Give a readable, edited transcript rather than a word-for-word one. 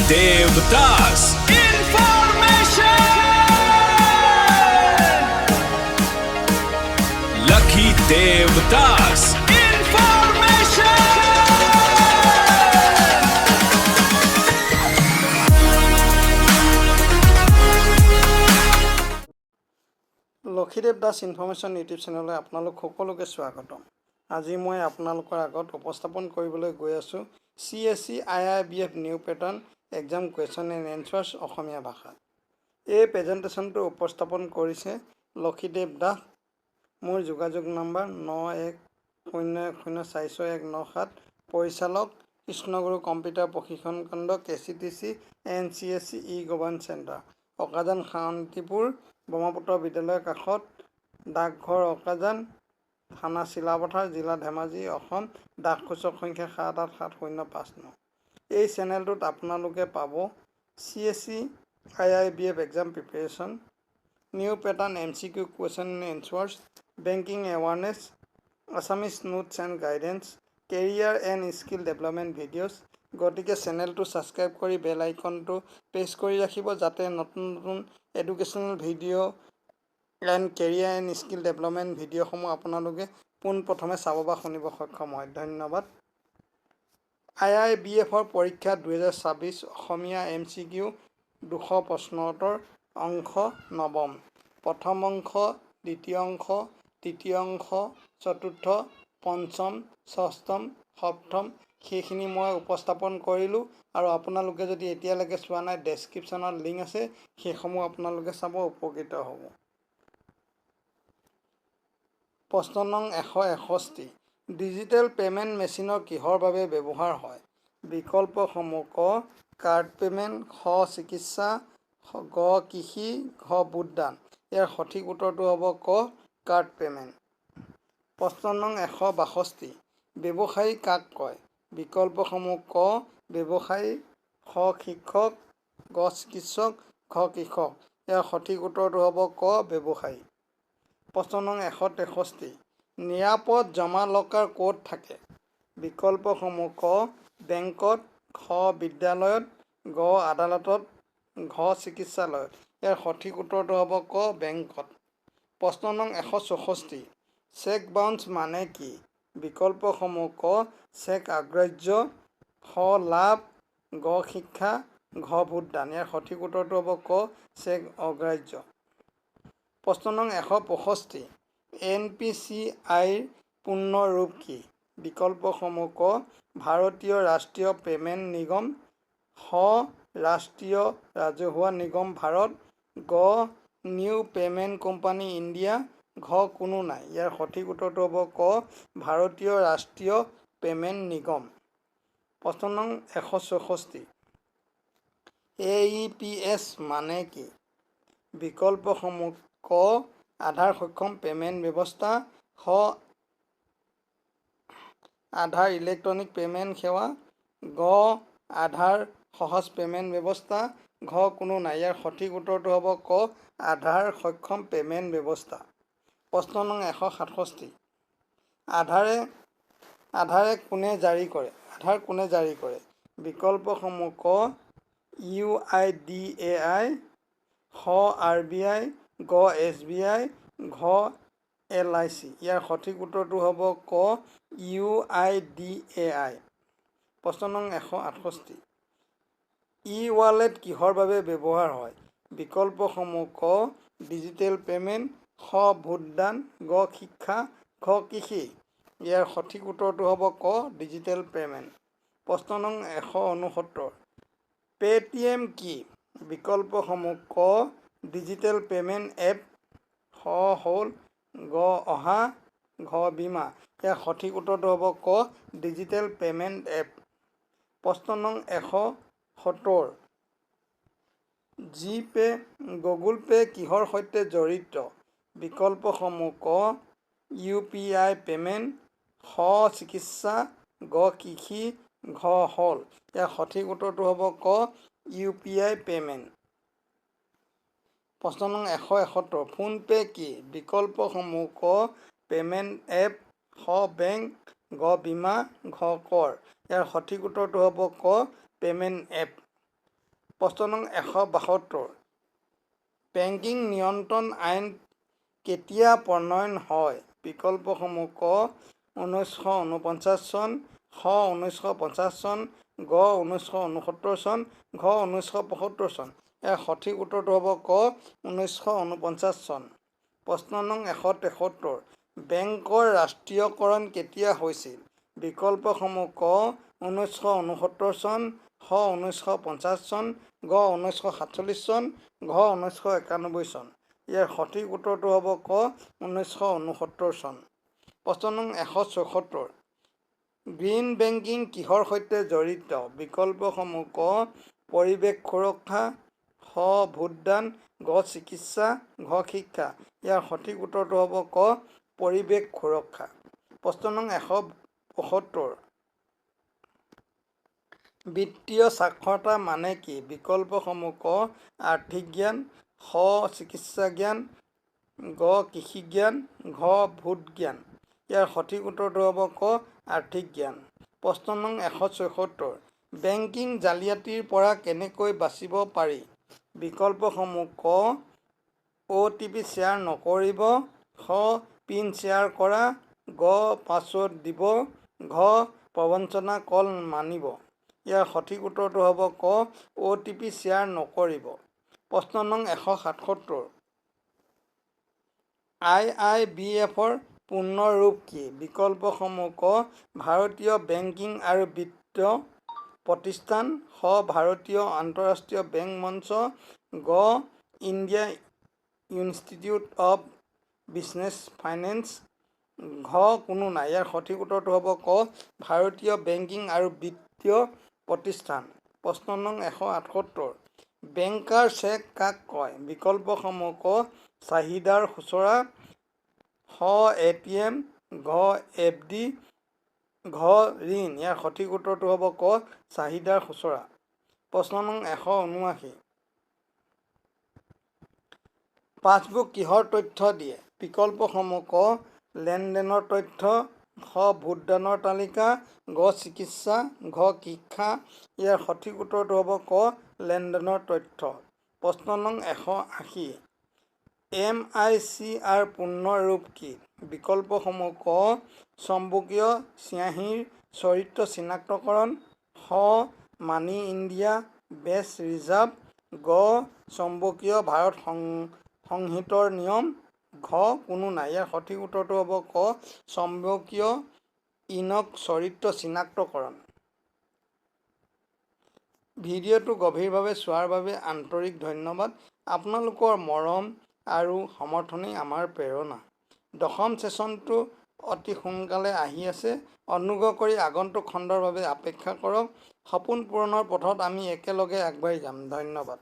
Devdas Information. Lucky Devdas Information. Lakhidev Das information YouTube চেনেললৈ আপোনালোক সকলোকে স্বাগতম। আজি মই আপোনালোকৰ আগত উপস্থাপন কৰিবলৈ গৈ আছোঁ CSE IIBF new pattern exam question and answers Asomiya ভাষাত। এই প্ৰেজেণ্টেশ্যনটো উপস্থাপন কৰিছে লক্ষীদেৱ দাস। মোৰ যোগাযোগ নম্বৰ 9101046197। পৰিচালক কৃষ্ণগুৰু কম্পিউটাৰ প্ৰশিক্ষণ কেন্দ্ৰ KCTC NCSE e governance centre, Akajan Shantipur, Brahmaputra বিদ্যালয়ৰ কাষত, ডাকঘৰ অকাজান, থানা চিলাপথাৰ, জিলা ধেমাজি, অসম। ডাকসূচক সংখ্যা 787059। এই চেনেলটোত আপোনালোকে পাব CSE IIBF exam preparation, new pattern MCQ question and answers, banking awareness, Assamese notes and guidance, career and skill development videos. গতিকে চেনেলটো ছাবস্ক্ৰাইব কৰি বেল আইকনটো প্ৰেছ কৰি ৰাখিব, যাতে নতুন নতুন educational video' and career and skill development ভিডিঅ'সমূহ আপোনালোকে পোনপ্ৰথমে চাব বা শুনিব সক্ষম হয়। ধন্যবাদ। IIBFৰ পৰীক্ষা 2026 অসমীয়া MCQ 200 প্ৰশ্ন উত্তৰ অংশ নৱম, প্ৰথম অংশ, দ্বিতীয় অংশ, তৃতীয় অংশ, চতুৰ্থ, পঞ্চম, ষষ্ঠম, সপ্তম সেইখিনি মই উপস্থাপন কৰিলোঁ। আৰু আপোনালোকে যদি এতিয়ালৈকে চোৱা নাই, ডেছক্ৰিপশ্যনত লিংক আছে, সেইসমূহ আপোনালোকে চাব, উপকৃত হ'ব। প্ৰশ্ন নং 161, ডিজিটেল পে'মেণ্ট মেচিনৰ কিহৰ বাবে ব্যৱহাৰ হয়? বিকল্পসমূহ ক কাৰ্ড পে'মেণ্ট, খ চিকিৎসা, গ কৃষি, ঘ ভোটদান। ইয়াৰ সঠিক উত্তৰটো হ'ব ক কাৰ্ড পে'মেণ্ট। প্ৰশ্ন নং 162, ব্যৱসায়ী কাক কয়? বিকল্পসমূহ ক ব্যৱসায়ী, খ শিক্ষক, গ চিকিৎসক, ঘ কৃষক। ইয়াৰ সঠিক উত্তৰটো হ'ব ক ব্যৱসায়ী। প্ৰশ্ন নং 163, নিৰাপদ জমা লকাৰ ক'ত থাকে? বিকল্পসমূহ ক বেংকত, খ বিদ্যালয়ত, গ আদালতত, ঘ চিকিৎসালয়ত। ইয়াৰ সঠিক উত্তৰটো হ'ব ক বেংকত। প্ৰশ্ন নং 164, চেক বাউন্স মানে কি? বিকল্পসমূহ ক চেক অগ্ৰাহ্য, খ লাভ, গ শিক্ষা, ঘ ভোটদান। ইয়াৰ সঠিক উত্তৰটো হ'ব ক চেক অগ্ৰাহ্য। প্ৰশ্ন নং 165, NPCIৰ পূৰ্ণ ৰূপ কি? বিকল্পসমূহ ক ভাৰতীয় ৰাষ্ট্ৰীয় পে'মেণ্ট নিগম, খ ৰাষ্ট্ৰীয় ৰাজহুৱা নিগম ভাৰত, গ নিউ পে'মেণ্ট কোম্পানী ইণ্ডিয়া, ঘ কোনো নাই। ইয়াৰ সঠিক উত্তৰটো হ'ব ক ভাৰতীয় ৰাষ্ট্ৰীয় পে'মেণ্ট নিগম। প্ৰশ্ন নং 166, AEPS মানে কি? বিকল্পসমূহ ক আধাৰ সক্ষম পে'মেণ্ট ব্যৱস্থা, খ আধাৰ ইলেক্ট্ৰনিক পে'মেণ্ট সেৱা, গ আধাৰ সহজ পে'মেণ্ট ব্যৱস্থা, ঘ কোনো নাই। ইয়াৰ সঠিক উত্তৰটো হ'ব ক আধাৰ সক্ষম পে'মেণ্ট ব্যৱস্থা। প্ৰশ্ন নং 167, আধাৰে কোনে জাৰি কৰে? আধাৰ কোনে জাৰি কৰে? বিকল্পসমূহ ক UIDAI, খ RBI, গ SBI, ঘ LIC। ইয়াৰ সঠিক উত্তৰটো হ'ব ক UIDAI। প্ৰশ্ন নং 168, ৱালেট কিহৰ বাবে ব্যৱহাৰ হয়? বিকল্পসমূহ ক ডিজিটেল পে'মেণ্ট, খ ভোটদান, গ শিক্ষা, ঘ কৃষি। ইয়াৰ সঠিক উত্তৰটো হ'ব ক ডিজিটেল পে'মেণ্ট। প্ৰশ্ন নং 169, পে'টিএম কি? বিকল্পসমূহ ক ডিজিটেল পে'মেণ্ট এপ, খ হ'ল, গ অহা, ঘ বীমা। ইয়াৰ সঠিক উত্তৰটো হ'ব ক ডিজিটেল পে'মেণ্ট এপ। প্ৰশ্ন নং 170, জিপে' গুগল পে' কিহৰ সৈতে জড়িত? বিকল্পসমূহ ক UPI পে'মেণ্ট, খ চিকিৎসা, গ কৃষি, ঘ হ'ল। ইয়াৰ সঠিক উত্তৰটো হ'ব ক UPI পে'মেণ্ট। প্ৰশ্ন নং 171, ফোনপে' কি? বিকল্পসমূহ ক পে'মেণ্ট এপ, খ বেংক, গ বীমা, ঘ কৰ। ইয়াৰ সঠিক উত্তৰটো হ'ব ক পে'মেণ্ট এপ। প্ৰশ্ন নং 172 বেংকিং নিয়ন্ত্ৰণ আইন কেতিয়া প্ৰণয়ন হয়? বিকল্পসমূহ ক 1949 চন, খ 1950 চন, গ 1969 চন, ঘ 1975 চন। ইয়াৰ সঠিক উত্তৰটো হ'ব ক 1949 চন। প্ৰশ্ন নং 173 বেংকৰ ৰাষ্ট্ৰীয়কৰণ কেতিয়া হৈছিল? বিকল্পসমূহ ক 1969 চন, খ 1950 চন, গ 1947 চন, ঘ 1991 চন। ইয়াৰ সঠিক উত্তৰটো হ'ব ক 1969 চন। প্ৰশ্ন নং 174 গ্ৰীণ বেংকিং কিহৰ সৈতে জড়িত? বিকল্পসমূহ ক পৰিৱেশ সুৰক্ষা, খ ভোটদান, গ চিকিৎসা, ঘ শিক্ষা। ইয়াৰ সঠিক উত্তৰটো হ'ব ক পৰিৱেশ সুৰক্ষা। প্ৰশ্ন নং 175 বিত্তীয় সাক্ষৰতা মানে কি? বিকল্পসমূহ ক আৰ্থিক জ্ঞান, খ চিকিৎসা জ্ঞান, গ কৃষি জ্ঞান, ঘ ভোট জ্ঞান। ইয়াৰ সঠিক উত্তৰটো হ'ব ক আৰ্থিক জ্ঞান। প্ৰশ্ন নং 174 বেংকিং জালিয়াতিৰ পৰা কেনেকৈ বাচিব পাৰি? বিকল্পসমূহ ক OTP শ্বেয়াৰ নকৰিব, খ পিন শ্বেয়াৰ কৰা, গ পাছৱৰ্ড দিব, ঘ প্ৰবঞ্চনা কল মানিব। ইয়াৰ সঠিক উত্তৰটো হ'ব ক OTP শ্বেয়াৰ নকৰিব। প্ৰশ্ন নং 177 IIBFৰ পূৰ্ণ ৰূপ কি? বিকল্পসমূহ ক ভাৰতীয় বেংকিং আৰু বিত্ত প্ৰতিষ্ঠান, খ ভাৰতীয় আন্তঃৰাষ্ট্ৰীয় বেংক মঞ্চ, গ India institute of business finance, ঘ কোনো নাই। ইয়াৰ সঠিক উত্তৰটো হ'ব ক ভাৰতীয় বেংকিং আৰু বিত্তীয় প্ৰতিষ্ঠান। প্ৰশ্ন নং 178 বেংকাৰ চেক কাক কয়? বিকল্পসমূহ ক চাহিদাৰ খুচৰা, খ ATM, ঘ FD, ঘ ঋণ। ইয়াৰ সঠিক উত্তৰটো হ'ব ক চাহিদাৰ খুচৰা। প্ৰশ্ন নং 179 পাছবুক কিহৰ তথ্য দিয়ে? বিকল্পসমূহ ক লেনদেনৰ তথ্য, খ ভোটদানৰ তালিকা, গ চিকিৎসা, ঘ শিক্ষা। ইয়াৰ সঠিক উত্তৰটো হ'ব ক লেনদেনৰ তথ্য। প্ৰশ্ন নং 180 MICR পূৰ্ণ ৰূপ কি? বিকল্পসমূহ ক চম্বকীয় চিয়াঁহীৰ চৰিত্ৰ চিনাক্তকৰণ, খ মানি ইণ্ডিয়া বেছ ৰিজাৰ্ভ, গ চম্বকীয় ভাৰত সংহিতৰ নিয়ম, ঘ কোনো নাই। ইয়াৰ সঠিক উত্তৰটো হ'ব ক চম্বকীয় ইনক চৰিত্ৰ চিনাক্তকৰণ। ভিডিঅ'টো গভীৰভাৱে চোৱাৰ বাবে আন্তৰিক ধন্যবাদ। আপোনালোকৰ মৰম আৰু সমৰ্থনেই আমাৰ প্ৰেৰণা। 10ম ছেশ্যনটো অতি সোনকালে আহি আছে। অনুগ্ৰহ কৰি আগন্তুক খণ্ডৰ বাবে অপেক্ষা কৰক। সপোন পূৰণৰ পথত আমি একেলগে আগবাঢ়ি যাম। ধন্যবাদ।